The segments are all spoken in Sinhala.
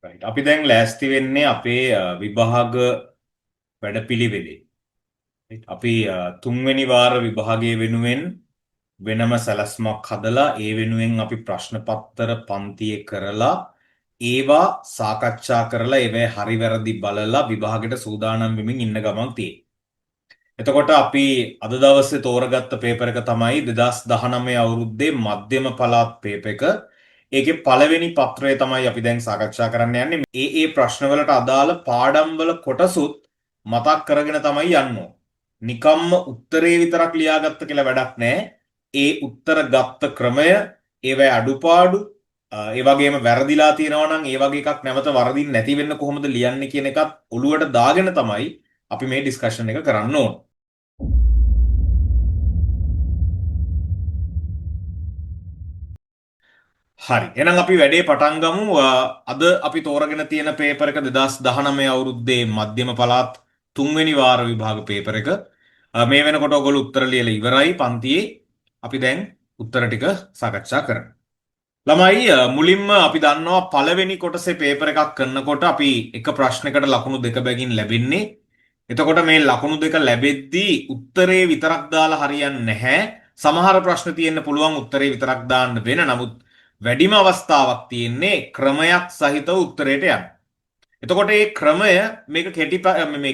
right. අපි දැන් ලෑස්ති වෙන්නේ අපේ විභාග වැඩපිළිවෙලේ. right. අපි තුන්වෙනි වාර විභාගයේ වෙනුවෙන් වෙනම සැලැස්මක් හදලා ඒ වෙනුවෙන් අපි ප්‍රශ්න පත්‍ර පන්තියේ කරලා ඒවා සාකච්ඡා කරලා ඒවැ හරි වැරදි බලලා විභාගෙට සූදානම් වෙමින් ඉන්න ගමන් තියෙන්නේ. එතකොට අපි අද දවසේ තෝරගත්ත පේපර් එක තමයි 2019 අවුරුද්දේ මධ්‍යම පළාත් පේපර් එක. ඒකේ පළවෙනි පත්‍රය තමයි අපි දැන් සාකච්ඡා කරන්න යන්නේ. ඒ ප්‍රශ්නවලට අදාළ පාඩම්වල කොටසුත් මතක් කරගෙන තමයි යන්න ඕන. නිකම්ම උත්තරේ විතරක් ලියාගත්ත කියලා වැඩක් නැහැ. ඒ උත්තර ගත්ත ක්‍රමය, ඒවැ අඩුපාඩු, ඒ වගේම වැරදිලා තියෙනවා නම් ඒ වගේ එකක් නැවත වරදින් නැති වෙන්න කොහොමද ලියන්නේ කියන එකත් ඔළුවට දාගෙන තමයි අපි මේ ඩිස්කෂන් එක කරන්න ඕන. හරි. එහෙනම් අපි වැඩේ පටන් ගමු. අද අපි තෝරගෙන තියෙන පේපර් එක 2019 අවුරුද්දේ මධ්‍යම පළාත් තුන්වෙනි වාර විභාග පේපර් එක. මේ වෙනකොට ඔයගොල්ලෝ උත්තර ලියලා ඉවරයි පන්තියේ. අපි දැන් උත්තර ටික සාකච්ඡා කරමු. ළමයි මුලින්ම අපි දන්නවා පළවෙනි කොටසේ පේපර් එකක් කරනකොට අපි එක ප්‍රශ්නයකට ලකුණු දෙක බැගින් ලැබෙන්නේ. එතකොට මේ ලකුණු දෙක ලැබෙද්දී උත්තරේ විතරක් දාලා හරියන්නේ නැහැ. සමහර ප්‍රශ්න තියෙන්න පුළුවන් උත්තරේ විතරක් දාන්න වෙන. නමුත් වැඩිම අවස්ථාවක් තියෙන්නේ ක්‍රමයක් සහිතව උත්තරයට යන්න. එතකොට මේ ක්‍රමය මේක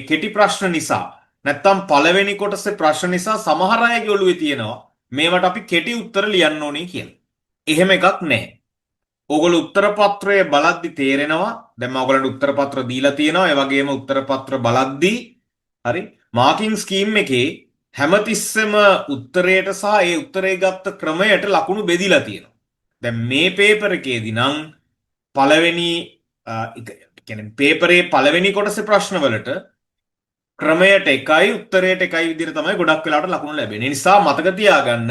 කෙටි ප්‍රශ්න නිසා නැත්තම් පළවෙනි කොටසේ ප්‍රශ්න නිසා සමහර අයගේ ඔළුවේ තියෙනවා මේවට අපි කෙටි උත්තර ලියන්න ඕනේ කියලා. එහෙම එකක් නැහැ. ඕගොල්ලෝ උත්තර පත්‍රය බලද්දි තේරෙනවා. දැන් මම ඔයගොල්ලන්ට උත්තර පත්‍ර දීලා තියෙනවා. ඒ වගේම උත්තර පත්‍ර බලද්දි හරි මාකින් ස්කීම් එකේ හැමතිස්සෙම උත්තරයට සහ ඒ උත්තරේ ගත්ත ක්‍රමයට ලකුණු බෙදිලා තියෙනවා. දැන් මේ පේපර් එකේදී නම් පළවෙනි කියන්නේ පේපරේ පළවෙනි කොටසේ ප්‍රශ්නවලට ක්‍රමයට එකයි උත්තරයට එකයි විදිහට තමයි ගොඩක් වෙලාවට ලකුණු ලැබෙන්නේ. ඒ නිසා මතක තියාගන්න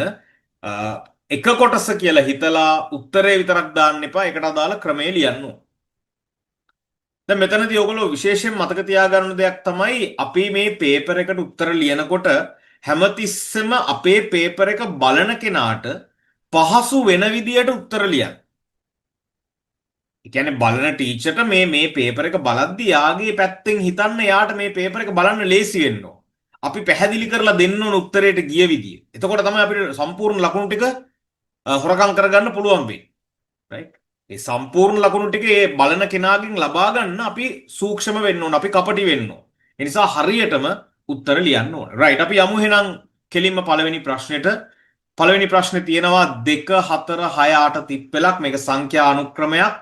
එක කොටස කියලා හිතලා උත්තරේ විතරක් දාන්න එපා. ඒකට අදාළ ක්‍රමය ලියන්න ඕන. දැන් මෙතනදී ඔයගොල්ලෝ විශේෂයෙන් මතක තියාගන්න දෙයක් තමයි අපි මේ පේපර් එකට උත්තර ලියනකොට හැමතිස්සෙම අපේ පේපර් එක බලන කෙනාට පහසු වෙන විදියට උත්තර ලියන්න. ඒ කියන්නේ බලන ටීචර්ට මේ පේපර් එක බලද්දි යාගේ පැත්තෙන් හිතන්න යාට මේ පේපර් එක බලන්න ලේසි වෙන්න ඕන. අපි පැහැදිලි කරලා දෙන්න ඕන උත්තරයට ගිය විදිය. එතකොට තමයි අපිට සම්පූර්ණ ලකුණු ටික හොරකම් කරගන්න පුළුවන් වෙන්නේ. රයිට්? ඒ සම්පූර්ණ ලකුණු ටික ඒ බලන කෙනාගෙන් ලබා ගන්න අපි සූක්ෂම වෙන්න ඕන. අපි කපටි වෙන්න ඕන. ඒ නිසා හරියටම උත්තර ලියන්න ඕන. රයිට්. අපි යමු එහෙනම් කෙලින්ම පළවෙනි ප්‍රශ්නෙට. පළවෙනි ප්‍රශ්නේ තියෙනවා 2 4 6 8 තිප්පලක්. මේක සංඛ්‍යා අනුක්‍රමයක්.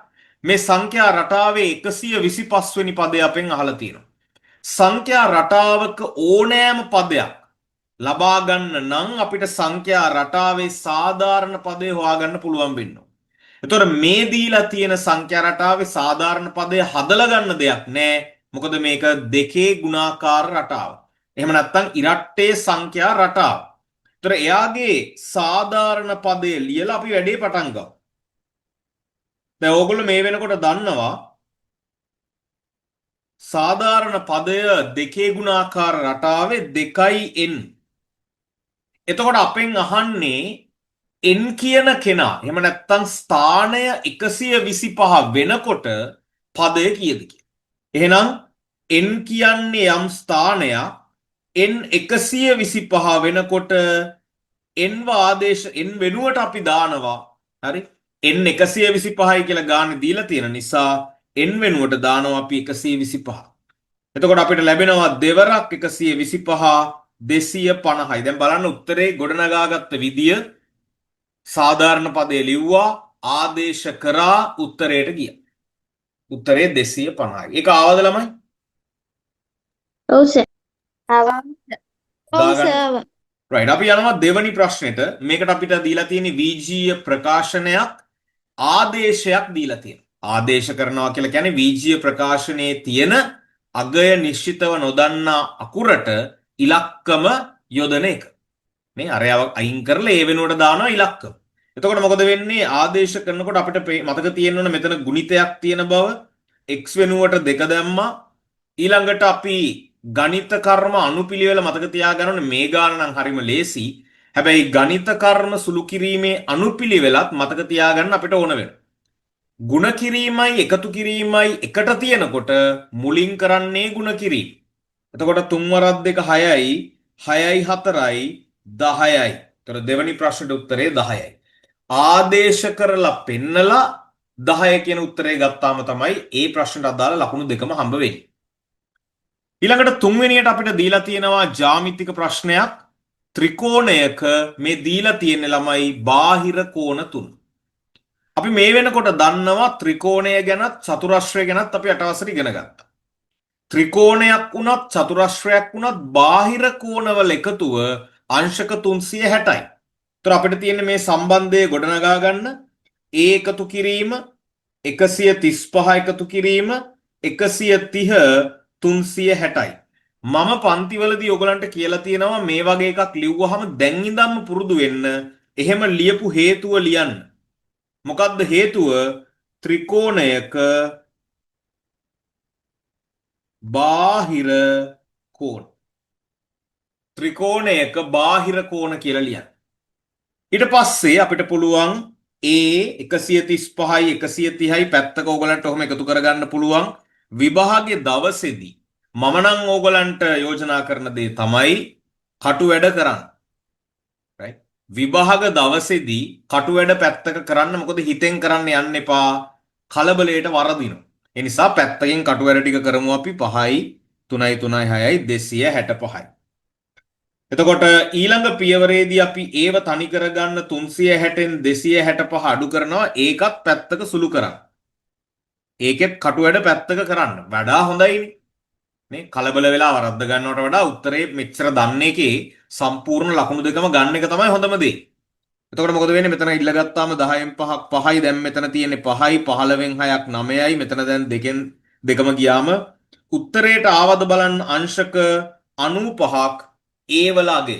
මේ සංඛ්‍යා රටාවේ 125 වෙනි පදය අපෙන් අහලා තියෙනවා. සංඛ්‍යා රටාවක ඕනෑම පදයක් ලබා ගන්න නම් අපිට සංඛ්‍යා රටාවේ සාධාරණ පදය හොයාගන්න පුළුවන් වෙන්න ඕන. එතකොට මේ දීලා තියෙන සංඛ්‍යා රටාවේ සාධාරණ පදය හදලා ගන්න දෙයක් නෑ. මොකද මේක දෙකේ ගුණාකාර රටාව. එහෙම නැත්නම් ඉරට්ටේ සංඛ්‍යා රටාව. ඒතර එයාගේ සාධාරණ පදය ලියලා අපි වැඩේ පටන් ගමු. දැන් ඕගොල්ලෝ මේ වෙනකොට දන්නවා සාධාරණ පදය දෙකේ ගුණාකාර රටාවේ 2n. එතකොට අපෙන් අහන්නේ n කියන කෙනා එහෙම නැත්නම් ස්ථානය 125 වෙනකොට පදය කීයද කියලා. එහෙනම් n කියන්නේ යම් ස්ථානයක් n 125 වෙනකොට n ආදේශ n වෙනුවට අපි දානවා. හරි? n 125යි කියලා ගානේ දීලා තියෙන නිසා n වෙනුවට දානවා අපි 125. එතකොට අපිට ලැබෙනවා දෙවරක් 125 250යි. දැන් බලන්න උත්තරේ ගොඩනගාගත්ත විදිය සාධාරණ පදේ ලිව්වා ආදේශ කරා උත්තරයට ගියා. උත්තරේ 250යි. ඒක ආවද ළමයි? ඔව් සර්. ඔව් සර්. රයිට්. අපි යනවා දෙවනි ප්‍රශ්නෙට. මේකට අපිට දීලා තියෙන්නේ වීජීය ප්‍රකාශනයක් ආදේශයක් දීලා තියෙනවා. ආදේශ කරනවා කියලා කියන්නේ වීජීය ප්‍රකාශනයේ තියෙන අගය නිශ්චිතව නොදන්නා අකුරට ඉලක්කම යොදන එක. මේ අරයව අයින් කරලා ඒ වෙනුවට දානවා ඉලක්කම. එතකොට මොකද වෙන්නේ? ආදේශ කරනකොට අපිට මතක තියෙන්න ඕන මෙතන ගුණිතයක් තියෙන බව. x වෙනුවට 2 දැම්මා. ඊළඟට අපි ගණිත කර්ම අනුපිළිවෙල මතක තියාගන්න ඕනේ. මේ ගාන නම් හරිම ලේසි. හැබැයි ගණිත කර්ම සුළු කිරීමේ අනුපිළිවෙලත් මතක තියාගන්න අපිට ඕන වෙනවා. ගුණ කිරීමයි එකතු කිරීමයි එකට තියෙනකොට මුලින් කරන්නේ ගුණ කිරීම. එතකොට 3 වරක් 2 6යි 6යි 4යි 10යි. එතකොට දෙවෙනි ප්‍රශ්නෙට උත්තරේ 10යි. ආදේශ කරලා පෙන්නලා 10 කියන උත්තරේ ගත්තාම තමයි ඒ ප්‍රශ්නට අදාළ ලකුණු දෙකම හම්බ වෙන්නේ. ඊළඟට තුන්වෙනියට අපිට දීලා තියෙනවා ජ්‍යාමිතික ප්‍රශ්නයක්. ත්‍රිකෝණයක මේ දීලා තියෙන ළමයි බාහිර කෝණ 3. අපි මේ වෙනකොට දන්නවා ත්‍රිකෝණය ගැනත් චතුරස්‍රය ගැනත් අපි අටවසර ඉගෙන ගත්තා. ත්‍රිකෝණයක් වුණත් චතුරස්‍රයක් වුණත් බාහිර කෝණවල එකතුව අංශක 360යි. ඒතර අපිට තියෙන මේ සම්බන්ධය ගොඩනගා ගන්න a එකතු කිරීම 135 එකතු කිරීම 130 360යි. මම පන්තිවලදී ඔයගලන්ට කියලා තියෙනවා මේ වගේ එකක් ලිව්වහම දැන් ඉඳන්ම පුරුදු වෙන්න. එහෙම ලියපු හේතුව ලියන්න. මොකක්ද හේතුව? ත්‍රිකෝණයක බාහිර කෝණ. ත්‍රිකෝණයක බාහිර කෝණ කියලා ලියන්න. ඊට පස්සේ අපිට පුළුවන් A 135යි 130යි පැත්තක ඕගලන්ට ඔහොම එකතු කරගන්න පුළුවන්. විභාගයේ දවසේදී මම නම් ඕගලන්ට යෝජනා කරන දේ තමයි කටු වැඩ කරන්න. right? විභාග දවසේදී කටු වැඩ පැත්තක කරන්න. මොකද හිතෙන් කරන්න යන්න එපා. කලබලයට වරදිනවා. ඒ නිසා පැත්තකින් කටු වැඩ ටික කරමු අපි 5යි 3යි 3යි 6යි 265යි. එතකොට ඊළඟ පියවරේදී අපි ඒව තනි කරගන්න 360න් 265 අඩු කරනවා. ඒකත් පැත්තක සුළු කරන්න. ඒකෙත් කටු වැඩ පැත්තක කරන්න. වඩා හොඳයිනේ. මේ කලබල වෙලා වරද්ද ගන්නවට වඩා උත්තරේ මෙච්චර දන්න එකේ සම්පූර්ණ ලකුණු දෙකම ගන්න එක තමයි හොඳම දේ. එතකොට මොකද වෙන්නේ? මෙතන ඉල්ල ගත්තාම 10න් 5ක් 5යි. දැන් මෙතන තියෙන්නේ 5යි 15න් 6ක් 9යි. මෙතන දැන් දෙකම ගියාම උත්තරේට ආවද බලන්න අංශක 95ක් ඒ වල අගය.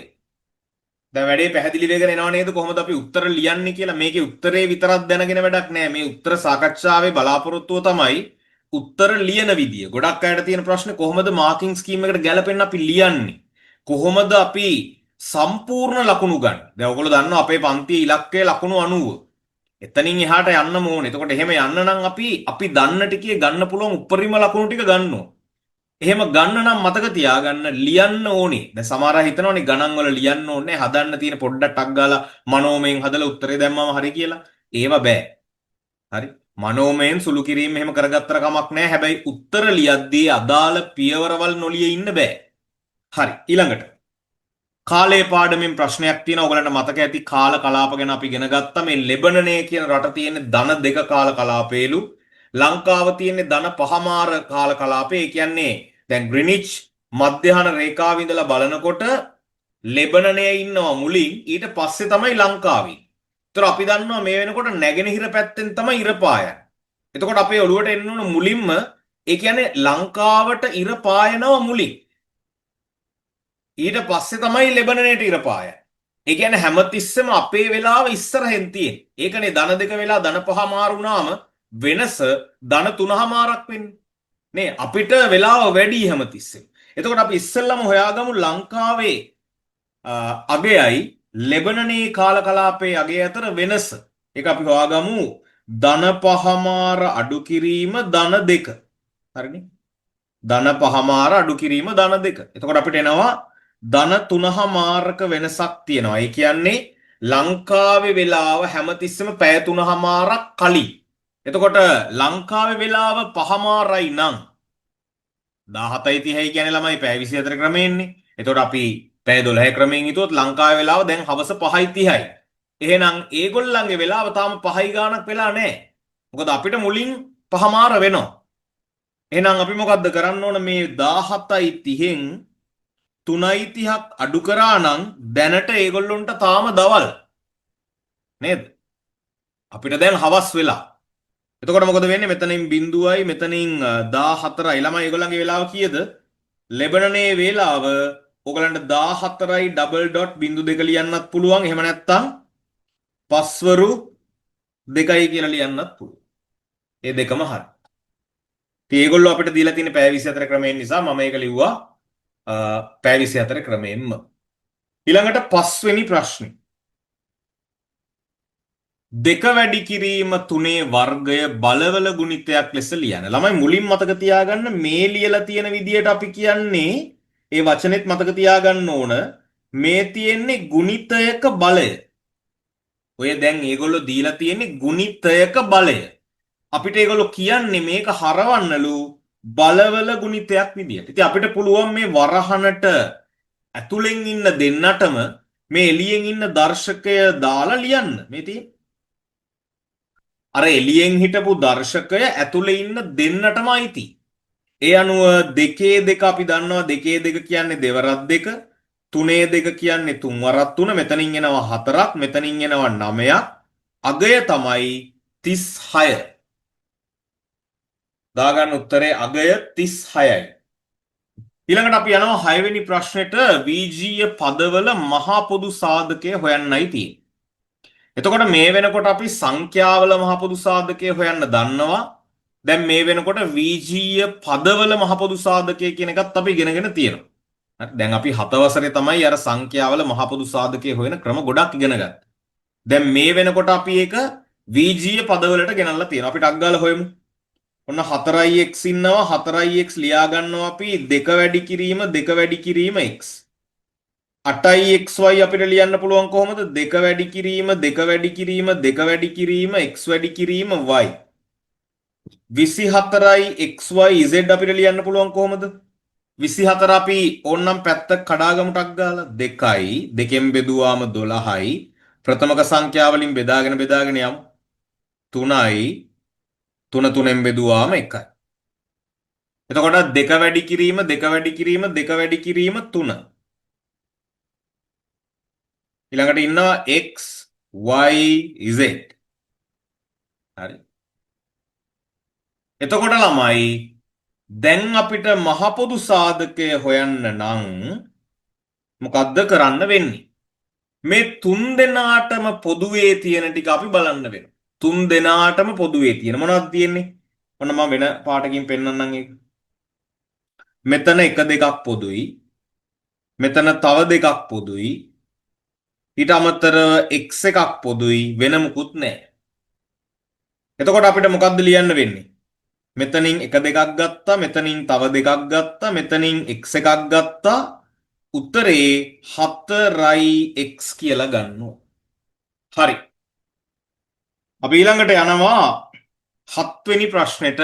දැන් වැඩේ පැහැදිලි වෙගෙන එනව නේද? කොහොමද අපි උත්තර ලියන්නේ කියලා. මේකේ උත්තරේ විතරක් දැනගෙන වැඩක් නෑ. මේ උත්තර සාකච්ඡාවේ බලාපොරොත්තුව තමයි උත්තර ලියන විදිය. ගොඩක් අයට තියෙන ප්‍රශ්නේ කොහොමද මාකින් ස්කීම් එකට ගැලපෙන්න අපි ලියන්නේ? කොහොමද අපි සම්පූර්ණ ලකුණු ගන්න? දැන් ඔයගොල්ලෝ දන්නවා අපේ පන්තියේ ඉලක්කය ලකුණු 90. එතනින් එහාට යන්න ඕනේ. එතකොට එහෙම යන්න නම් අපි දන්න ටිකේ ගන්න පුළුවන් උපරිම ලකුණු ටික ගන්න ඕනේ. එහෙම ගන්න නම් මතක තියාගන්න ලියන්න ඕනේ. දැන් සමහර අය හිතනවානේ ගණන් වල ලියන්න ඕනේ. හදන්න තියෙන පොඩ්ඩක් ටක් ගාලා මනෝමයෙන් හදලා උත්තරේ දැම්මම හරි කියලා. ඒව බෑ. හරි. මනෝමයෙන් සුළු කිරීම එහෙම කරගත්තර කමක් නැහැ. හැබැයි උත්තර ලියද්දී අදාළ පියවරවල් නොලිය ඉන්න බෑ. හරි. ඊළඟට කාලේ පාඩමෙන් ප්‍රශ්නයක් තියෙනවා. ඔයගලන්ට මතක ඇති කාල කලාප ගැන අපි ඉගෙන ගත්තා. මේ ලෙබනනය කියන රට තියෙන ධන දෙක කාල කලාපේලු. ලංකාව තියෙන්නේ ධන පහමාර කාල කලාපේ. ඒ කියන්නේ දැන් ග්‍රීනිච් මධ්‍යහන රේඛාව ඉඳලා බලනකොට ලෙබනනය ඉන්නවා මුලින්. ඊට පස්සේ තමයි ලංකාවේ. ඒතර අපි දන්නවා මේ වෙනකොට නැගෙනහිර පැත්තෙන් තමයි ඉර පායන්නේ. එතකොට අපේ ඔළුවට එන්න ඕන මුලින්ම ඒ කියන්නේ ලංකාවට ඉර පායනවා මුලින්. ඊට පස්සේ තමයි ලෙබනනයට ඉර පායන්නේ. ඒ කියන්නේ හැමතිස්සෙම අපේ වෙලාව ඉස්සරහෙන් තියෙන්නේ. ඒකනේ ධන දෙක වෙලා ධන පහ මාරු වුණාම වෙනස ධන 3මාරක් වෙන්නේ. නේ අපිට වෙලාව වැඩි හැමතිස්සෙම. එතකොට අපි ඉස්සෙල්ලම හොයාගමු ලංකාවේ අගයයි ලෙබනනේ කාල කලාපයේ අගය අතර වෙනස. ඒක අපි හොයාගමු ධන පහමාර අඩු කිරීම ධන 2. හරිනේ? ධන පහමාර අඩු කිරීම ධන 2. එතකොට අපිට එනවා ධන 3මාරක වෙනසක් තියෙනවා. ඒ කියන්නේ ලංකාවේ වෙලාව හැමතිස්සෙම පැය 3මාරක් කලින්. එතකොට ලංකාවේ වෙලාව පහමාරයි නම් 17:30 කියන්නේ ළමයි පැය 24 ක්‍රමයෙන්නේ. එතකොට අපි පැය 12 ක්‍රමයෙන් හිතුවොත් ලංකාවේ වෙලාව දැන් හවස 5:30යි. එහෙනම් ඒගොල්ලන්ගේ වෙලාව තාම 5යි ගාණක් වෙලා නැහැ. මොකද අපිට මුලින් පහමාර වෙනවා. එහෙනම් අපි මොකද්ද කරන්න ඕන? මේ 17:30න් 3:30ක් අඩු කරා නම් දැනට ඒගොල්ලොන්ට තාම දවල් නේද? අපිට දැන් හවස් වෙලා. එතකොට මොකද වෙන්නේ? මෙතනින් 0යි මෙතනින් 14යි. ළමයි ඒගොල්ලන්ගේ වෙලාව කීයද? ලෙබනනේ වේලාව ඔයගලන්ට 14යි ඩබල් ඩොට් 0.2 ලියන්නත් පුළුවන්. එහෙම නැත්නම් පස්වරු 2යි කියලා ලියන්නත් පුළුවන්. ඒ දෙකම හරි. ඉතින් ඒගොල්ලෝ අපිට දීලා තියෙන පැය 24 ක්‍රමයෙන් නිසා මම ඒක ලිව්වා පැය 24 ක්‍රමයෙන්ම. ඊළඟට 5 වෙනි ප්‍රශ්නේ. දෙක වැඩි කිරීම 3 වර්ගය බලවල ගුණිතයක් ලෙස ලියන්න. ළමයි මුලින් මතක තියාගන්න මේ ලියලා තියෙන විදියට අපි කියන්නේ ඒ වචනේත් මතක තියාගන්න ඕන මේ තියෙන්නේ ගුණිතයක බලය. ඔය දැන් ඒගොල්ලෝ දීලා තියෙන්නේ ගුණිතයක බලය. අපිට ඒගොල්ලෝ කියන්නේ මේක හරවන්නලු බලවල ගුණිතයක් විදියට. ඉතින් අපිට පුළුවන් මේ වරහනට ඇතුලෙන් ඉන්න දෙන්නටම මේ එළියෙන් ඉන්න දර්ශකය දාලා ලියන්න. මේ තියෙන්නේ අර එළියෙන් හිටපු දර්ශකය ඇතුලේ ඉන්න දෙන්නටම අයිති. ඒ අනුව 2 අපි දන්නවා 2 කියන්නේ දෙවරක් 2, 3 කියන්නේ තුන් වරක් 3, මෙතනින් එනවා 4ක්, මෙතනින් එනවා 9ක්. අගය තමයි 36. දාගන්න උත්තරේ අගය 36යි. ඊළඟට අපි යනවා 6 වෙනි ප්‍රශ්නෙට වීජීය පදවල මහා පොදු සාධකය හොයන්නයි තියෙන්නේ. එතකොට මේ වෙනකොට අපි සංඛ්‍යාවල මහ පොදු සාධකය හොයන්න දන්නවා. දැන් මේ වෙනකොට වීජීය පදවල මහ පොදු සාධකය කියන එකත් අපි ඉගෙනගෙන තියෙනවා. හරි දැන් අපි 7 වසරේ තමයි අර සංඛ්‍යාවල මහ පොදු සාධකය හොයන ක්‍රම ගොඩක් ඉගෙන ගත්තා. දැන් මේ වෙනකොට අපි ඒක වීජීය පදවලට ගෙනල්ලා තියෙනවා. අපි ටක් ගාලා හොයමු. ඔන්න 4x ඉන්නවා 4x ලියා ගන්නවා අපි 2 වැඩි කිරීම 2 වැඩි කිරීම x 8xy අපිට ලියන්න පුළුවන් කොහොමද 2 වැඩි කිරීම 2 වැඩි කිරීම 2 වැඩි කිරීම x වැඩි කිරීම y 24xyz අපිට ලියන්න පුළුවන් කොහොමද 24 අපි ඕන්නම් පැත්ත කඩාගමු ටක් ගාලා 2යි 2කින් බෙදුවාම 12යි ප්‍රථමක සංඛ්‍යා වලින් බෙදාගෙන යමු 3යි 3 3ෙන් බෙදුවාම 1යි එතකොට 2 වැඩි කිරීම 2 වැඩි කිරීම 2 වැඩි කිරීම 3 ඊළඟට ඉන්නවා x y z හරි එතකොට ළමයි දැන් අපිට මහ පොදු සාධකය හොයන්න නම් මොකද්ද කරන්න වෙන්නේ මේ තුන් දෙනාටම පොදුවේ තියෙන ටික අපි බලන්න වෙනවා තුන් දෙනාටම පොදුවේ තියෙන මොනවද තියෙන්නේ ඔන්න මම වෙන පාටකින් පෙන්නන්නම් ඒක මෙතන 1 2ක් පොදුයි මෙතන තව 2ක් පොදුයි ඊට අමතරව x එකක් පොදුයි වෙන මුකුත් නැහැ එතකොට අපිට මොකද්ද ලියන්න වෙන්නේ මෙතනින් 1 2ක් ගත්තා මෙතනින් තව 2ක් ගත්තා මෙතනින් x එකක් ගත්තා උත්තරේ 4x කියලා ගන්නවා හරි අපි ඊළඟට යනවා 7 වෙනි ප්‍රශ්නෙට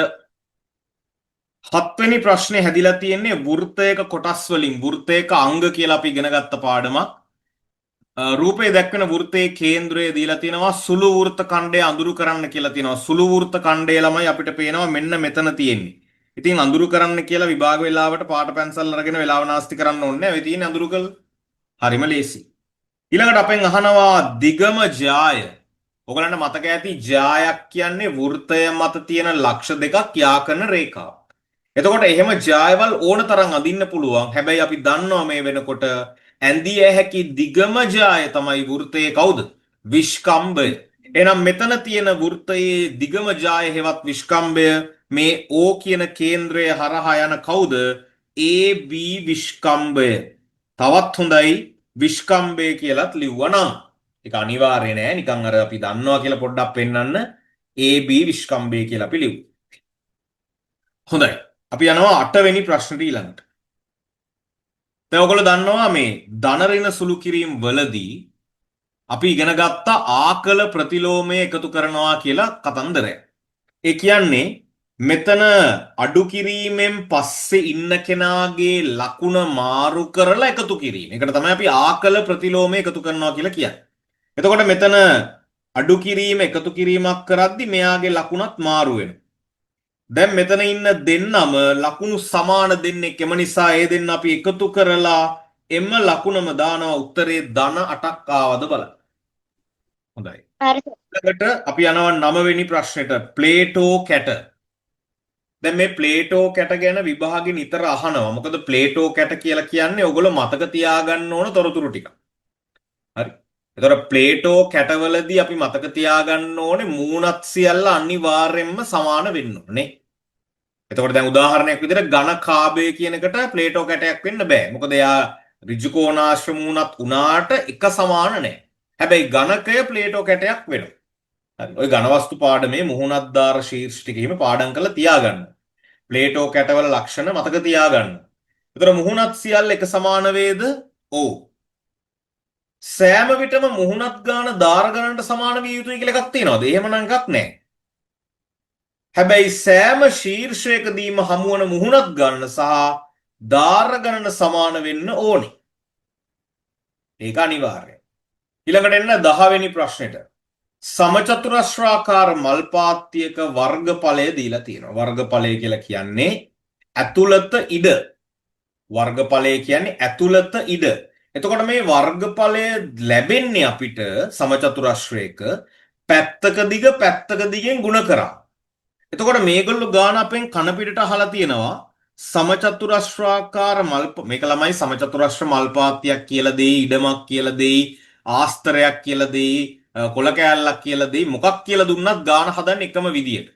7 වෙනි ප්‍රශ්නේ හැදිලා තියෙන්නේ වෘත්තයක කොටස් වලින් වෘත්තයක අංග කියලා අපි ඉගෙන ගත්ත පාඩමක් රූපේ දැක්වෙන වෘත්තයේ කේන්ද්‍රය දීලා තියෙනවා සුළු වෘත්ත ඛණ්ඩය අඳුරු කරන්න කියලා තියෙනවා සුළු වෘත්ත ඛණ්ඩය ළමයි අපිට පේනවා මෙන්න මෙතන තියෙන්නේ ඉතින් අඳුරු කරන්න කියලා විභාග වේලාවට පාට පැන්සල් අරගෙන වේලාව නාස්ති කරන්න ඕනේ නැහැ. ඒ තියෙන්නේ අඳුරු කළ. හරිම ලේසි. ඊළඟට අපෙන් අහනවා දිගම ජාය. ඔයගලන්ට මතක ඇති ජායක් කියන්නේ වෘත්තය මත තියෙන ලක්ෂ දෙකක් යා කරන රේඛාවක්. එතකොට එහෙම ජායවල් ඕන තරම් අඳින්න පුළුවන්. හැබැයි අපි දන්නවා මේ වෙනකොට ඇඳිය හැකි දිගම ජාය තමයි වෘත්තයේ කවුද? විස්කම්භය. එහෙනම් මෙතන තියෙන වෘත්තයේ දිගම ජාය හෙවත් විස්කම්භය මේ O කියන කේන්ද්‍රය හරහා යන කවුද? AB විස්කම්භය. තවත් හොඳයි විස්කම්භය කියලාත් ලිව්වනම්. ඒක අනිවාර්ය නෑ නිකන් අර අපි දන්නවා කියලා පොඩ්ඩක් පෙන්නන්න AB විස්කම්භය කියලා අපි ලිව්වා. හොඳයි. අපි යනවා 8 වෙනි ප්‍රශ්නෙට ඊළඟට. දැන් ඔයගොල්ලෝ දන්නවා මේ ධන ඍණ සුළු කිරීම වලදී අපි ඉගෙන ගත්ත ආකල ප්‍රතිලෝමය එකතු කරනවා කියලා කතන්දරය. ඒ කියන්නේ මෙතන අඩු කිරීමෙන් පස්සේ ඉන්න කෙනාගේ ලකුණ මාරු කරලා එකතු කිරීම. ඒකට තමයි අපි ආකල ප්‍රතිලෝමය එකතු කරනවා කියලා කියන්නේ. එතකොට මෙතන අඩු කිරීම එකතු කිරීමක් කරද්දි මෙයාගේ ලකුණත් මාරු වෙනවා. දැන් මෙතන ඉන්න දෙන්නම ලකුණු සමාන දෙන්නෙක්. එම නිසා ඒ දෙන්න අපි එකතු කරලා එම ලකුණම දානවා උත්තරේ ධන 8ක් ආවද බලන්න. හොඳයි. හරි. ඊළඟට අපි යනවා 9 වෙනි ප්‍රශ්නෙට ප්ලේටෝ කැට. දැන් මේ ප්ලේටෝ කැට ගැන විභාගෙ නිතර අහනවා. මොකද ප්ලේටෝ කැට කියලා කියන්නේ ඔයගොල්ලෝ මතක තියාගන්න ඕන තොරතුරු ටික. හරි. එතකොට ප්ලේටෝ කැටවලදී අපි මතක තියාගන්න ඕනේ මූණත් සියල්ල අනිවාර්යෙන්ම සමාන වෙන්න ඕනේ. එතකොට දැන් උදාහරණයක් විදිහට ඝන කාබය කියන එකට ප්ලේටෝ කැටයක් වෙන්න බෑ. මොකද එයා ඍජු කෝණාශ්‍ර මූණත් උනාට එක සමාන නැහැ. හැබැයි ඝනකය ප්ලේටෝ කැටයක් වෙනවා. හරි. ඔය ඝනවස්තු පාඩමේ මුහුණත්දාර ශීර්ෂ ටික එහෙම පාඩම් කරලා තියාගන්න. ප්ලේටෝ කැටවල ලක්ෂණ මතක තියාගන්න. ඒතර මුහුණත් සියල්ල එක සමාන වේද? ඔව්. සෑම විටම මුහුණත් ගාන දාර ගණනට සමාන විය යුතුයි කියලා එකක් තියෙනවද? එහෙමනම් එකක් නැහැ. හැබැයි සෑම ශීර්ෂයකදීම හමුවන මුහුණත් ගණන සහ දාර ගණන සමාන වෙන්න ඕනේ. ඒක අනිවාර්යයි. ඊළඟට එන්න 10 වෙනි ප්‍රශ්නෙට. සමචතුරස්‍රාකාර මල් පාත්තියක වර්ගඵලය දීලා තියෙනවා. වර්ගඵලය කියලා කියන්නේ ඇතුළත ඉඩ. වර්ගඵලය කියන්නේ ඇතුළත ඉඩ. එතකොට මේ වර්ගඵලය ලැබෙන්නේ අපිට සමචතුරස්‍රයක පැත්තක දිගෙන් ගුණ කරා. එතකොට මේගොල්ලෝ ගාන අපෙන් කන පිටට අහලා තියෙනවා සමචතුරස්‍රාකාර මේක ළමයි සමචතුරස්‍ර මල් පාත්තියක් කියලා දෙයි, ඉඩමක් කියලා දෙයි, ආස්තරයක් කියලා දෙයි, කොළ කෑල්ලක් කියලා දෙයි, මොකක් කියලා දුන්නත් ගාන හදන්නේ එකම විදියට.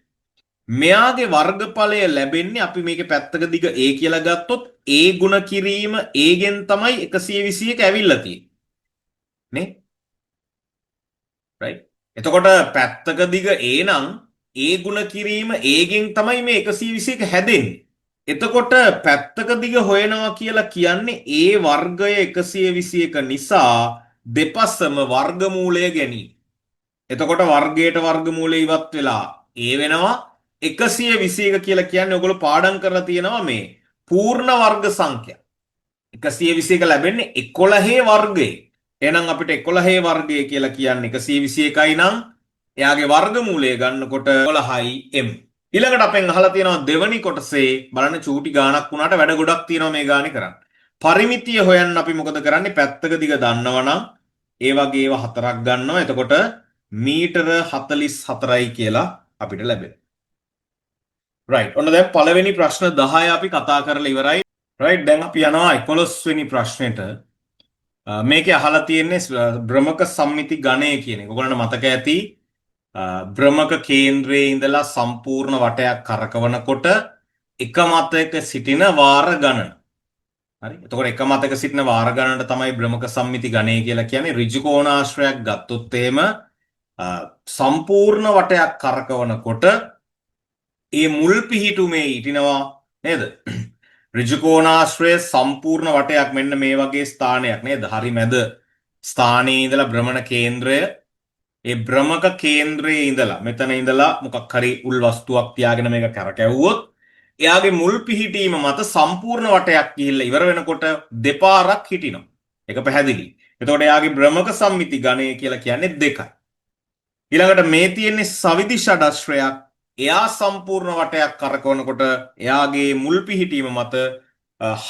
මෙයාගේ වර්ගඵලය ලැබෙන්නේ අපි මේකේ පැත්තක දිග a කියලා ගත්තොත් a ගුණ කිරීම a ගෙන් තමයි 121 ඇවිල්ලා තියෙන්නේ. නේ? right? එතකොට පැත්තක දිග a නම් a ගුණ කිරීම a ගෙන් තමයි මේ 121 හැදෙන්නේ. එතකොට පැත්තක දිග හොයනවා කියලා කියන්නේ a වර්ගය 121 නිසා දෙපසම වර්ගමූලය ගැනීම. එතකොට වර්ගයට වර්ගමූලය ඉවත් වෙලා a වෙනවා 121 කියලා කියන්නේ ඔයගොල්ලෝ පාඩම් කරලා තියෙනවා මේ පූර්ණ වර්ග සංඛ්‍යා. 121 ලැබෙන්නේ 11 වර්ගයේ. එහෙනම් අපිට 11 වර්ගය කියලා කියන්නේ 121යි නම් එයාගේ වර්ගමූලය ගන්නකොට 11යි m. ඊළඟට අපෙන් අහලා තියෙනවා දෙවනි කොටසේ බලන්න චූටි ගාණක් වුණාට වැඩ ගොඩක් තියෙනවා මේ ගානේ කරන්න. පරිමිතිය හොයන්න අපි මොකද කරන්නේ? පැත්තක දිග දන්නවනම් ඒ වගේ ඒවා හතරක් ගන්නවා. එතකොට මීටර 44යි කියලා අපිට ලැබෙනවා. right. ඔන්න දැන් පළවෙනි ප්‍රශ්න 10 අපි කතා කරලා ඉවරයි. right. දැන් අපි යනවා 11 වෙනි ප්‍රශ්නෙට. මේකේ අහලා තියෙන්නේ භ්‍රමක සම්මිති ගණය කියන එක. ඔයගොල්ලන්ට මතක ඇති භ්‍රමක කේන්ද්‍රයේ ඉඳලා සම්පූර්ණ වටයක් කරකවනකොට එක මතයක සිටින වාර ගණන. හරි. එතකොට එක මතක සිටින වාර ගණනට තමයි භ්‍රමක සම්මිති ගණය කියලා කියන්නේ. ඍජු කෝණාශ්‍රයක් ගත්තොත් එහෙම සම්පූර්ණ වටයක් කරකවනකොට ඒ මුල් පිහිටුමේ හිටිනවා නේද? ඍජු කෝණාශ්‍රය සම්පූර්ණ වටයක් මෙන්න මේ වගේ ස්ථානයක් නේද? හරි මැද ස්ථානයේ ඉඳලා භ්‍රමණ කේන්ද්‍රය ඒ භ්‍රමක කේන්ද්‍රයේ ඉඳලා මෙතන ඉඳලා මොකක් හරි උල් වස්තුවක් තියාගෙන මේක කරකැවුවොත් එයාගේ මුල් පිහිටීම මත සම්පූර්ණ වටයක් ගිහිල්ලා ඉවර වෙනකොට දෙපාරක් හිටිනවා. ඒක පැහැදිලි. එතකොට එයාගේ භ්‍රමක සම්මිති ගණය කියලා කියන්නේ 2යි. ඊළඟට මේ තියෙන්නේ සවිදි ෂඩශ්‍රයක්. එයා සම්පූර්ණ වටයක් කරකවනකොට එයාගේ මුල් පිහිටීම මත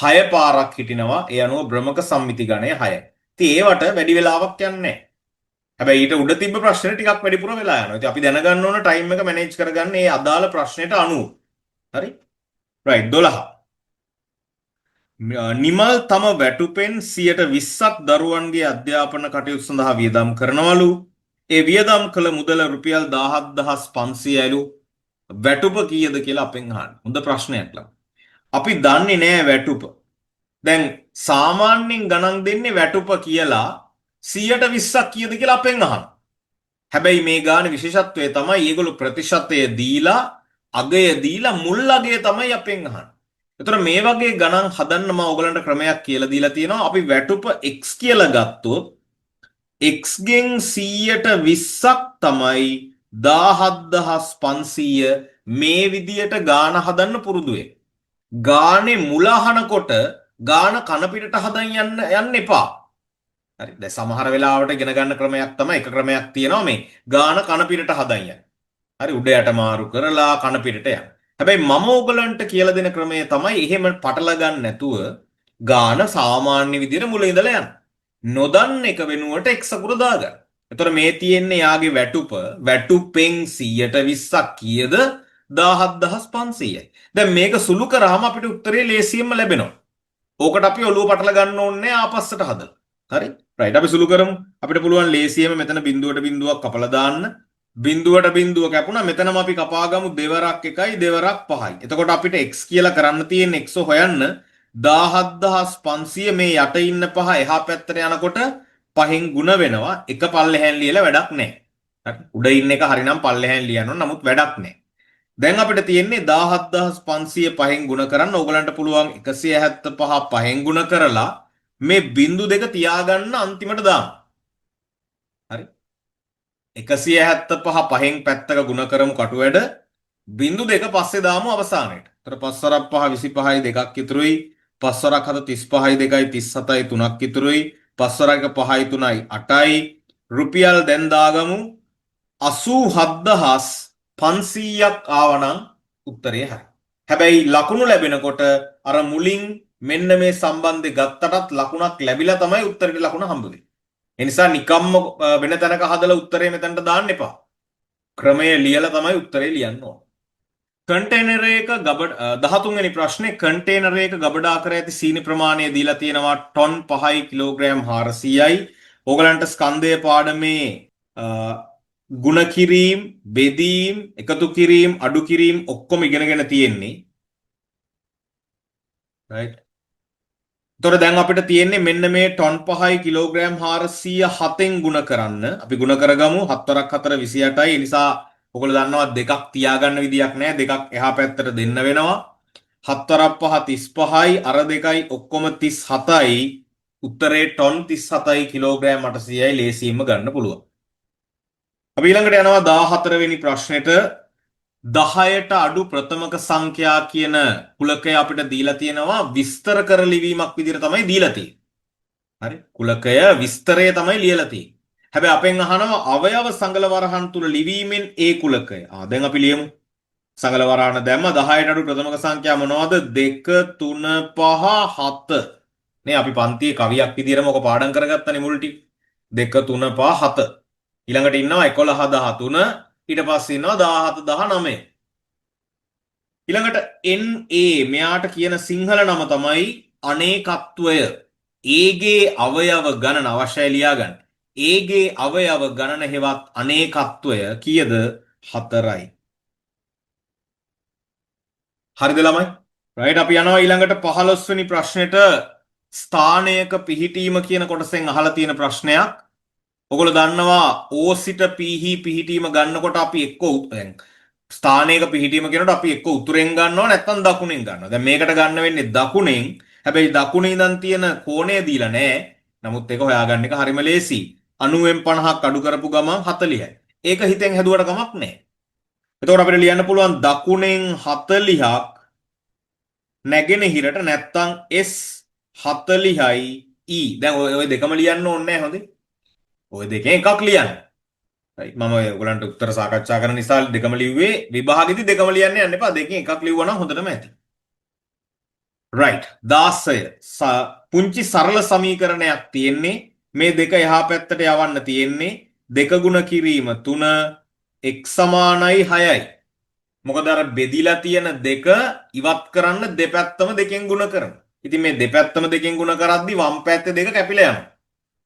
6 පාරක් හිටිනවා. ඒ අනුව භ්‍රමක සම්මිති ගණය 6යි. ඉතින් ඒවට වැඩි වෙලාවක් යන්නේ නැහැ. හැබැයි ඊට උඩ තිබ්බ ප්‍රශ්නේ ටිකක් වැඩිපුර වෙලා යනවා. ඉතින් අපි දැනගන්න ඕන ටයිම් එක මැනේජ් කරගන්න මේ අදාළ ප්‍රශ්නෙට අනුව. හරි? right 12. නිමල් තම වැටුපෙන් 20%ක් දරුවන්ගේ අධ්‍යාපන කටයුතු සඳහා වියදම් කරනවලු. ඒ වියදම් කළ මුදල රුපියල් 17500යිලු. වැටුප කීයද කියලා අපෙන් අහන්න. හොඳ ප්‍රශ්නයක් ලා. අපි දන්නේ නෑ වැටුප. දැන් සාමාන්‍යයෙන් ගණන් දෙන්නේ වැටුප කියලා 120ක් කීයද කියලා අපෙන් අහන්න. හැබැයි මේ ගානේ විශේෂත්වය තමයි ඒගොල්ලෝ ප්‍රතිශතය දීලා අගය දීලා මුල් අගය තමයි අපෙන් අහන්නේ. ඒතර මේ වගේ ගණන් හදන්න මම ඔයගලන්ට ක්‍රමයක් කියලා දීලා තියෙනවා. අපි වැටුප x කියලා ගත්තොත් x ගෙන් 120ක් තමයි 17500 මේ විදියට ගාන හදන්න පුරුදු වෙන්න. ගානේ මුල අහනකොට ගාන කන පිටට හදන් යන්න එපා. හරි. දැන් සමහර වෙලාවට ඉගෙන ගන්න ක්‍රමයක් තමයි එක ක්‍රමයක් තියෙනවා මේ ගාන කන පිටට හදන් යන්න. හරි උඩ යට මාරු කරලා කන පිටට යන්න. හැබැයි මම ඔයගලන්ට කියලා දෙන ක්‍රමය තමයි එහෙම පටල ගන්න නැතුව ගාන සාමාන්‍ය විදියට මුල ඉඳලා යන්න. නොදන්න එක වෙනුවට x අකුර දාගන්න. එතකොට මේ තියෙන්නේ යාගේ වැටුපෙන් 120ක් කීයද 17500යි. දැන් මේක සුළු කරාම අපිට උත්තරේ ලේසියෙන්ම ලැබෙනවා. ඕකට අපි ඔළුව පටල ගන්න ඕනේ ආපස්සට හදලා. හරි? right අපි සුළු කරමු. අපිට පුළුවන් ලේසියෙන්ම මෙතන බිඳුවට බිඳුවක් කපලා දාන්න. බිඳුවට බිඳුව කැපුණා මෙතනම අපි කපාගමු දෙවරක් 1යි දෙවරක් 5යි. එතකොට අපිට x කියලා කරන්න තියෙන x හොයන්න 17500 මේ යට ඉන්න 5 එහා පැත්තට යනකොට 5න් ගුණ වෙනවා. එක පල්ලෙහෙන් ලියලා වැඩක් නැහැ. හරි. උඩ ඉන්න එක හරිනම් පල්ලෙහාන් ලියන්න ඕන. නමුත් වැඩක් නැහැ. දැන් අපිට තියෙන්නේ 17505න් ගුණ කරන්න. ඕගලන්ට පුළුවන් 175 5න් ගුණ කරලා මේ බිංදු දෙක තියාගන්න අන්තිමට දාන්න. හරි. 175 5න් පැත්තක ගුණ කරමු කටුවැඩ. බිංදු දෙක පස්සේ දාමු අවසානයේට. ඒතර 5 වරක් 5 25යි දෙකක් ඉතුරුයි. 5 වරක් 7 35යි දෙකයි 37යි තුනක් ඉතුරුයි. 5 වරක් 5යි 3යි 8යි. රුපියල් දැන් දාගමු 87500ක් ආවනම් උත්තරේ හරි. හැබැයි ලකුණු ලැබෙනකොට අර මුලින් මෙන්න මේ සම්බන්ධය ගත්තටත් ලකුණක් ලැබිලා තමයි උත්තරේ ලකුණ හම්බුනේ. ඒ නිසා නිකම්ම වෙන තැනක හදලා උත්තරේ මෙතනට දාන්න එපා. ක්‍රමය ලියලා තමයි උත්තරේ ලියන්න ඕන. කන්ටේනර් එක 13 වෙනි ප්‍රශ්නේ කන්ටේනර් එක ගබඩා කර ඇති සීනි ප්‍රමාණය දීලා තියෙනවා ටොන් 5යි කිලෝග්‍රෑම් 400යි. ඕගලන්ට ස්කන්ධය පාඩමේ ගුණ කිරීම, බෙදීම්, එකතු කිරීම, අඩු කිරීම ඔක්කොම ඉගෙනගෙන තියෙන්නේ. right. එතකොට දැන් අපිට තියෙන්නේ මෙන්න මේ ටොන් 5යි කිලෝග්‍රෑම් 407න් ගුණ කරන්න. අපි ගුණ කරගමු 7 වරක් 4 28යි. ඒ නිසා ඔයගොල්ලෝ දන්නවා දෙකක් තියාගන්න විදියක් නැහැ. දෙකක් එහා පැත්තට දෙන්න වෙනවා. 7 වරක් 5 35යි අර දෙකයි ඔක්කොම 37යි. උත්තරේ ටොන් 37යි කිලෝග්‍රෑම් 800යි ලේසියෙන්ම ගන්න පුළුවන්. අපි ඊළඟට යනවා 14 වෙනි ප්‍රශ්නෙට. 10ට අඩු ප්‍රථමක සංඛ්‍යා කියන කුලකය අපිට දීලා තියෙනවා විස්තර කර ලිවීමක් විදිහට තමයි දීලා තියෙන්නේ. හරි? කුලකය විස්තරය තමයි ලියලා තියෙන්නේ. හැබැයි අපෙන් අහනවා අවයව සංගල වරහන් තුල ලිවීමෙන් ඒ කුලකය. දැන් අපි ලියමු. සංගල වරහන දැම්ම 10ට අඩු ප්‍රථමක සංඛ්‍යා මොනවද? 2 3 5 7. නේ අපි පන්තියේ කවියක් විදිහටම ඔක පාඩම් කරගත්තනේ මුල් ටික. 2 3 5 7. ඊළඟට ඉන්නවා 11 13 ඊට පස්සේ ඉන්නවා 17 19. ඊළඟට NA මෙයාට කියන සිංහල නම තමයි අනේකත්වය. ඒගේ අවයව ගණන අවශ්‍යයි ලියා ගන්න. ඒගේ අවයව ගණන හෙවත් අනේකත්වය කීයද? 4යි. හරිද ළමයි? right අපි යනවා ඊළඟට 15 වෙනි ප්‍රශ්නෙට. ස්ථානයක පිහිටීම කියන කොටසෙන් අහලා තියෙන ප්‍රශ්නයක්. ඔගොල්ලෝ දන්නවා O සිට P පිහිටීම ගන්නකොට අපි එක්ක දැන් ස්ථානයක පිහිටීම කියනකොට අපි එක්ක උතුරෙන් ගන්නවා නැත්නම් දකුණෙන් ගන්නවා. දැන් මේකට ගන්න වෙන්නේ දකුණෙන්. හැබැයි දකුණේ ඉඳන් තියෙන කෝණය දීලා නැහැ. නමුත් ඒක හොයාගන්න එක හරිම ලේසි. 90න් 50ක් අඩු කරපු ගමන් 40යි. ඒක හිතෙන් හැදුවට කමක් නැහැ. එතකොට අපිට ලියන්න පුළුවන් දකුණෙන් 40ක් නැගෙනහිරට නැත්නම් S 40යි E. දැන් ඔය දෙකම ලියන්න ඕනේ නැහැ හොඳේ. ඔය දෙකෙන් එකක් ලියන්න. right මම ඔයගලන්ට උත්තර සාකච්ඡා කරන නිසා දෙකම ලිව්වේ. විභාගෙදි දෙකම ලියන්න යන්න එපා. දෙකෙන් එකක් ලිව්වා නම් හොඳටම ඇති. right 16 පුංචි සරල සමීකරණයක් තියෙන්නේ. මේ දෙක එහා පැත්තට යවන්න තියෙන්නේ. දෙක ගුණ කිරීම 3 x සමානයි 6යි. මොකද අර බෙදිලා තියෙන දෙක ඉවත් කරන්න දෙපැත්තම දෙකෙන් ගුණ කරමු. ඉතින් මේ දෙපැත්තම දෙකෙන් ගුණ කරද්දි වම් පැත්තේ දෙක කැපිලා යනවා.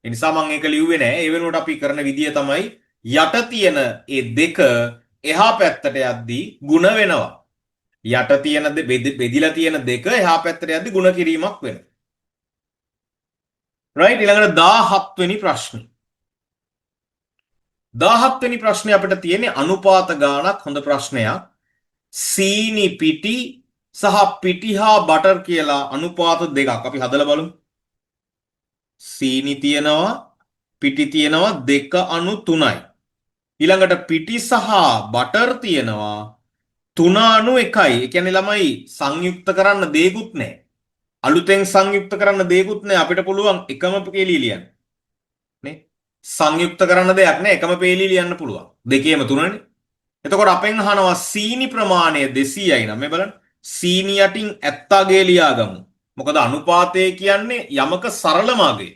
ඒ නිසා මම ඒක ලිව්වේ නෑ. ඒ වෙනුවට අපි කරන විදිය තමයි යට තියෙන ඒ දෙක එහා පැත්තට යද්දී ಗುಣ වෙනවා. යට තියෙන බෙදිලා තියෙන දෙක එහා පැත්තට යද්දී ಗುಣ කිරීමක් වෙනවා. right ඊළඟට 17 වෙනි ප්‍රශ්නේ. 17 වෙනි ප්‍රශ්නේ අපිට තියෙන්නේ අනුපාත ගාණක්. හොඳ ප්‍රශ්නයක්. සීනි පිටි සහ පිටි හා බටර් කියලා අනුපාත දෙකක් අපි හදලා බලමු. සීනි තියෙනවා පිටි තියෙනවා 2:3යි. ඊළඟට පිටි සහ බටර් තියෙනවා 3:1යි. ඒ කියන්නේ ළමයි සංයුක්ත කරන්න දෙයක්වත් නැහැ. අලුතෙන් සංයුක්ත කරන්න දෙයක්වත් නැහැ. අපිට පුළුවන් එකම පේලී ලියන්න. නේ? සංයුක්ත කරන්න දෙයක් නැහැ. එකම පේලී ලියන්න පුළුවන්. දෙකේම 3නේ. එතකොට අපෙන් අහනවා සීනි ප්‍රමාණය 200යි නම් මේ බලන්න. සීනි යටින් 70 ගේ ලියාගමු. මොකද අනුපාතය කියන්නේ යමක සරලම අගය.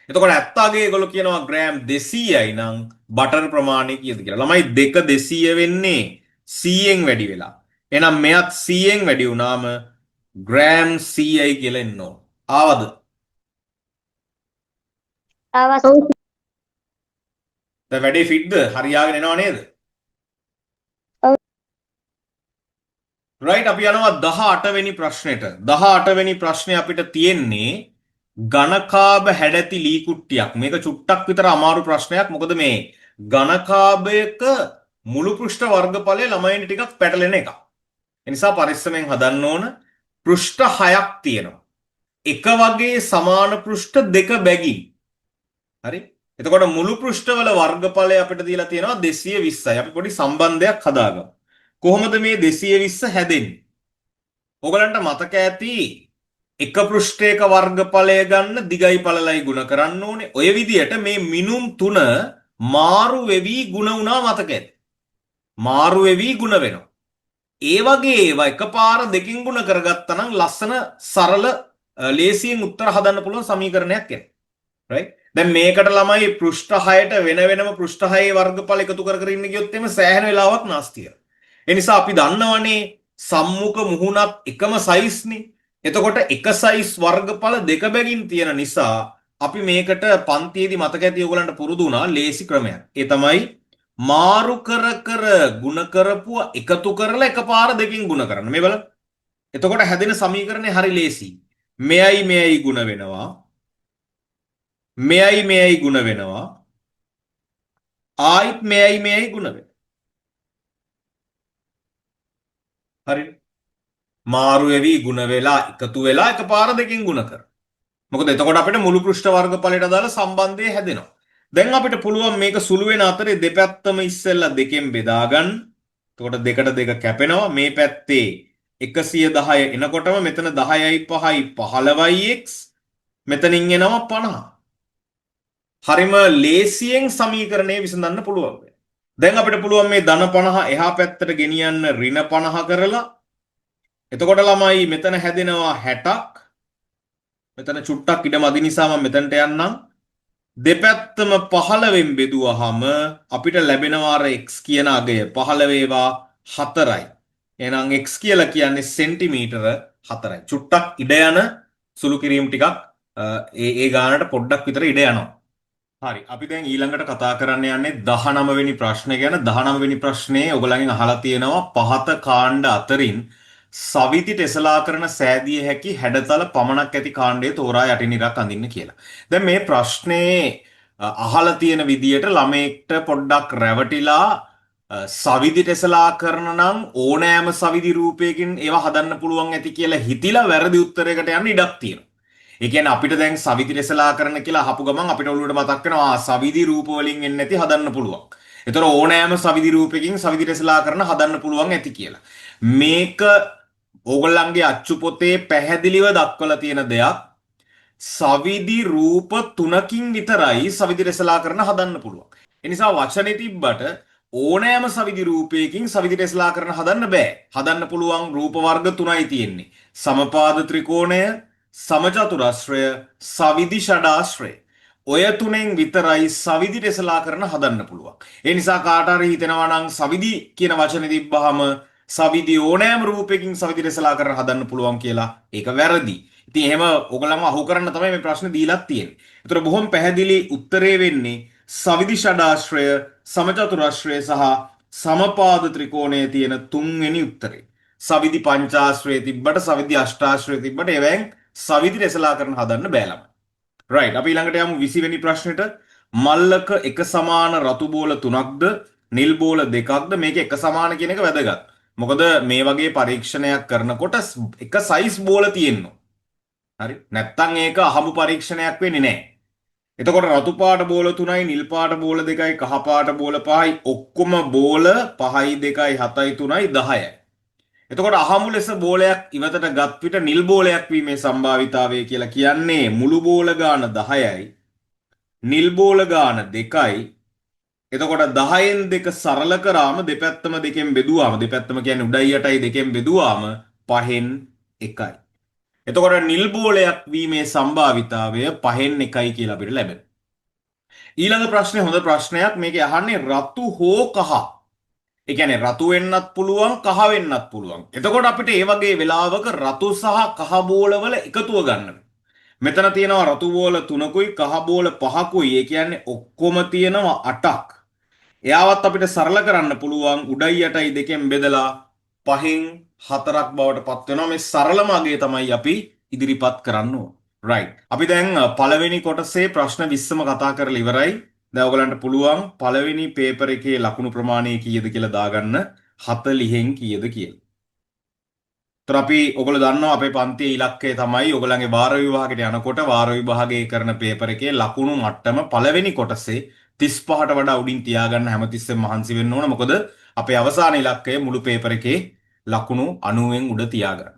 එතකොට 70 ගේ ඒගොල්ලෝ කියනවා ග්‍රෑම් 200යි නම් බටර් ප්‍රමාණය කීයද කියලා. ළමයි 2 200 වෙන්නේ 100න් වැඩි වෙලා. එහෙනම් මෙයත් 100න් වැඩි වුණාම ග්‍රෑම් 100යි කියලා එන්න ඕන. ආවද? දැන් වැඩේ ෆිට්ද? හරියාගෙන එනව නේද? right අපි යනවා 18 වෙනි ප්‍රශ්නෙට. 18 වෙනි ප්‍රශ්නේ අපිට තියෙන්නේ ඝනකාභ හැඩැති ලී කුට්ටියක්. මේක චුට්ටක් විතර අමාරු ප්‍රශ්නයක්. මොකද මේ ඝනකාභයක මුළු පෘෂ්ඨ වර්ගඵලය ළමයින්ට ටිකක් පැටලෙන එකක්. ඒ නිසා පරිස්සමෙන් හදන්න ඕන. පෘෂ්ඨ 6ක් තියෙනවා. එක වගේ සමාන පෘෂ්ඨ දෙක බැගින්. හරි? එතකොට මුළු පෘෂ්ඨවල වර්ගඵලය අපිට දීලා තියෙනවා 220යි. අපි පොඩි සම්බන්ධයක් හදාගමු. කොහොමද මේ 220 හැදෙන්නේ? ඔයගලන්ට මතක ඇති එක පෘෂ්ඨයක වර්ගඵලය ගන්න දිගයි පළලයි ගුණ කරන්න ඕනේ. ඔය විදියට මේ මිනුම් තුන මාරු වෙවි ගුණ වුණා මතක ඇති. මාරු වෙවි ගුණ වෙනවා. ඒ වගේ ඒවා එකපාර දෙකින් ගුණ කරගත්තා නම් ලස්සන සරල ලේසියෙන් උත්තර හදන්න පුළුවන් සමීකරණයක් එනවා. right? දැන් මේකට ළමයි පෘෂ්ඨ 6ට වෙන වෙනම පෘෂ්ඨ 6 වර්ගඵල එකතු කර කර ඉන්න ගියොත් එimhe සෑහෙන වෙලාවක් නාස්තිය. ඒ නිසා අපි දන්නවනේ සම්මුඛ මුහුණත් එකම සයිස් නේ. එතකොට එක සයිස් වර්ගඵල දෙක බැගින් තියෙන නිසා අපි මේකට පන්තියේදී මතක ඇති ඔයගලන්ට පුරුදු වුණා ලේසි ක්‍රමයක්. ඒ තමයි මාරු කර කර ಗುಣ කරපුවා එකතු කරලා එකපාර දෙකින් ಗುಣ කරන්න. මේ බලන්න. එතකොට හැදෙන සමීකරණය හරි ලේසි. මෙයයි මෙයයි ಗುಣ වෙනවා. මෙයයි මෙයයි ಗುಣ වෙනවා. ආයිත් මෙයයි මෙයයි ಗುಣ වෙනවා. හරිද? මාරු වෙවි ಗುಣ වෙලා එකතු වෙලා එකපාර දෙකින් ಗುಣ කර. මොකද එතකොට අපිට මුළු පෘෂ්ඨ වර්ගඵලයට දාලා සම්බන්ධය හැදෙනවා. දැන් අපිට පුළුවන් මේක සුළු වෙන අතරේ දෙපැත්තම ඉස්සෙල්ලා දෙකෙන් බෙදා ගන්න. එතකොට දෙකට දෙක කැපෙනවා. මේ පැත්තේ 110 එනකොටම මෙතන 10යි 5යි 15යි x මෙතනින් එනවා 50. හරිම ලේසියෙන් සමීකරණය විසඳන්න පුළුවන්. දැන් අපිට පුළුවන් මේ ධන 50 එහා පැත්තට ගෙනියන්න ඍණ 50 කරලා. එතකොට ළමයි මෙතන හැදෙනවා 60ක්. මෙතන චුට්ටක් ඉඩ මදි නිසා මම මෙතනට යන්නම්. දෙපැත්තම 15න් බෙදුවහම අපිට ලැබෙනවා අර x කියන අගය 15 වේවා 4යි. එහෙනම් x කියලා කියන්නේ සෙන්ටිමීටර 4යි. චුට්ටක් ඉඩ යන සුළු කිරීම ටිකක් ඒ ගානට පොඩ්ඩක් විතර ඉඩ යනවා. හරි. අපි දැන් ඊළඟට කතා කරන්න යන්නේ 19 වෙනි ප්‍රශ්නය ගැන. 19 වෙනි ප්‍රශ්නේ ඔයගලගෙන් අහලා තියෙනවා පහත කාණ්ඩ අතරින් සවිති ටෙසලා කරන සෑදිය හැකි හැඩතල පමණක් ඇති කාණ්ඩය තෝරා යටින් ඉරක් අඳින්න කියලා. දැන් මේ ප්‍රශ්නේ අහලා තියෙන විදියට ළමයෙක්ට පොඩ්ඩක් රැවටිලා සවිති ටෙසලා කරන නම් ඕනෑම සවිති රූපයකින් ඒවා හදන්න පුළුවන් ඇති කියලා හිතිලා වැරදි උත්තරයකට යන්න ඉඩක් තියෙනවා. ඒ කියන්නේ අපිට දැන් සවිති ටෙසලා කරන කියලා අහපු ගමන් අපිට ඔළුවට මතක් වෙනවා සවිති රූප වලින් එන්නේ නැති හදන්න පුළුවන්. ඒතර ඕනෑම සවිති රූපයකින් සවිති ටෙසලා කරන හදන්න පුළුවන් ඇති කියලා. මේක ඕගොල්ලන්ගේ අච්චු පොතේ පැහැදිලිව දක්වලා තියෙන දෙයක්. සවිදි රූප 3කින් විතරයි සවිදි රැසලා කරන හදන්න පුළුවන්. ඒ නිසා වචනේ තිබ්බට ඕනෑම සවිදි රූපයකින් සවිදි රැසලා කරන හදන්න බෑ. හදන්න පුළුවන් රූප වර්ග 3යි තියෙන්නේ. සමපාද ත්‍රිකෝණය, සමචතුරස්‍රය, සවිදි ෂඩාශ්‍රය. ඔය තුනෙන් විතරයි සවිදි රැසලා කරන හදන්න පුළුවන්. ඒ නිසා කාට හරි හිතෙනවා නම් සවිදි කියන වචනේ තිබ්බහම සවිදි ඕනෑම රූපයකින් සවිදි රැසලා කරන හදන්න පුළුවන් කියලා ඒක වැරදි. ඉතින් එහෙම ඔයගලම අහු කරන්න තමයි මේ ප්‍රශ්නේ දීලා තියෙන්නේ. ඒතර බොහොම පැහැදිලි උත්තරේ වෙන්නේ සවිදි ෂඩාශ්‍රය, සමචතුරාශ්‍රය සහ සමපාද ත්‍රිකෝණයේ තියෙන තුන්වෙනි උත්තරේ. සවිදි පංචාශ්‍රය තිබ්බට සවිදි අෂ්ටාශ්‍රය තිබ්බට ඒවෙන් සවිදි රැසලා කරන හදන්න බෑ ළමයි. රයිට්. අපි ඊළඟට යමු 20 වෙනි ප්‍රශ්නෙට. මල්ලක එක සමාන රතු බෝල 3ක්ද නිල් බෝල 2ක්ද මේක එක සමාන කියන එක වැදගත්. මොකද මේ වගේ පරීක්ෂණයක් කරනකොට එක සයිස් බෝල තියෙනවා. හරි. නැත්තම් ඒක අහඹු පරීක්ෂණයක් වෙන්නේ නැහැ. එතකොට රතු පාට බෝල 3යි නිල් පාට බෝල 2යි කහ පාට බෝල 5යි ඔක්කොම බෝල 5යි 2යි 7යි 3යි 10යි. එතකොට අහඹු ලෙස බෝලයක් ඉවතට ගත් විට නිල් බෝලයක් වීමේ සම්භාවිතාවය කියලා කියන්නේ මුළු බෝල ගාන 10යි නිල් බෝල ගාන 2යි. එතකොට 10න් 2 සරල කරාම දෙපැත්තම දෙකෙන් බෙදුවාම දෙපැත්තම කියන්නේ උඩයි යටයි දෙකෙන් බෙදුවාම 5න් 1යි. එතකොට නිල් බෝලයක් වීමේ සම්භාවිතාවය 5න් 1යි කියලා අපිට ලැබෙනවා. ඊළඟ ප්‍රශ්නේ හොඳ ප්‍රශ්නයක්. මේකේ අහන්නේ රතු හෝ කහ. ඒ කියන්නේ රතු වෙන්නත් පුළුවන් කහ වෙන්නත් පුළුවන්. එතකොට අපිට ඒ වගේ වෙලාවක රතු සහ කහ බෝලවල එකතුව ගන්න. මෙතන තියෙනවා රතු බෝල 3කුයි කහ බෝල 5කුයි. ඒ කියන්නේ ඔක්කොම තියෙනවා 8ක්. එයාවත් අපිට සරල කරන්න පුළුවන් උඩයි යටයි දෙකෙන් බෙදලා 5න් 4ක් බවට පත් වෙනවා. මේ සරලම අගය තමයි අපි ඉදිරිපත් කරන්න ඕන. රයිට්. අපි දැන් පළවෙනි කොටසේ ප්‍රශ්න 20ම කතා කරලා ඉවරයි. දැන් ඔයගලන්ට පුළුවන් පළවෙනි පේපර් එකේ ලකුණු ප්‍රමාණය කීයද කියලා දාගන්න 40න් කීයද කියලා. ඒතර අපි ඔයගොල්ලෝ දන්නවා අපේ පන්තියේ ඉලක්කය තමයි ඔයගලන්ගේ වාර විභාගයට යනකොට වාර විභාගයේ කරන පේපර් එකේ ලකුණු මට්ටම පළවෙනි කොටසේ 35ට වඩා උඩින් තියාගන්න හැමතිස්සෙම මහන්සි වෙන්න ඕන. මොකද අපේ අවසාන ඉලක්කය මුළු පේපර් එකේ ලකුණු 90න් උඩ තියාගන්න.